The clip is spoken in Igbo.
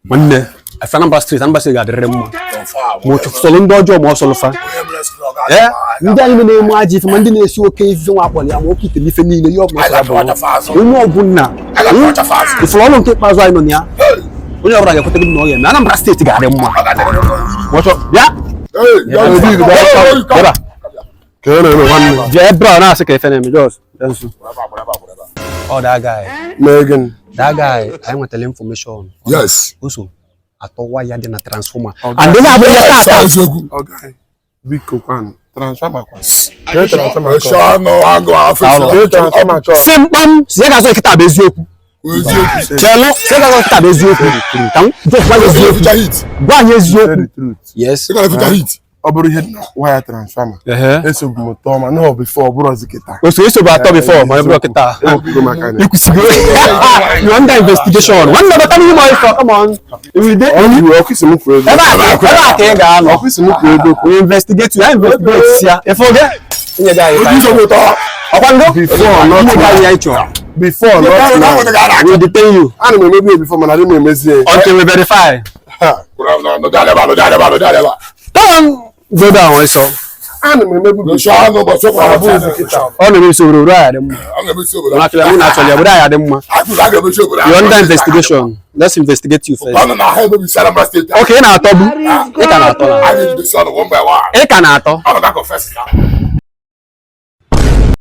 Monday. I found Anambra Street got the remo. Moto solo ndojo mo solo fa. Eh, nda ni me mo aji fi mandi na esi okay fi wa kwale am oki te mi fe ni ile yo mo sa bo. Onu ogun na. If lo lo nke pazo ai no nia. Onye obra ga kote bi no ye. Na Anambra State ga the mo. Moto, ya. Baba. Kele me wan. Je bra na se ke fe na me just. Oh, that guy. Megan. That guy, I want to tell information. Yes. Also, I thought why you didn't transformer. And then I will okay. Big copan. Transformer. Simpam, c'est que ça qui t'a besoin. Chelo, c'est que ça t'a besoin. Tant, yes. Wire transformer. Eso motor man no before bro zikita. So you about before my bro kita. You could see. You under investigation. One number tell you come on. We dey office mu ko. Office mu ko. We investigate you. I investigate here. If forget. Before not we detain you. And maybe before man I don't know until we verify. Go down, so. And maybe we shall know but so far. Only so right. You're under investigation. Let's investigate you first. Okay, now, Tobu. I need to be one by one. I cannot.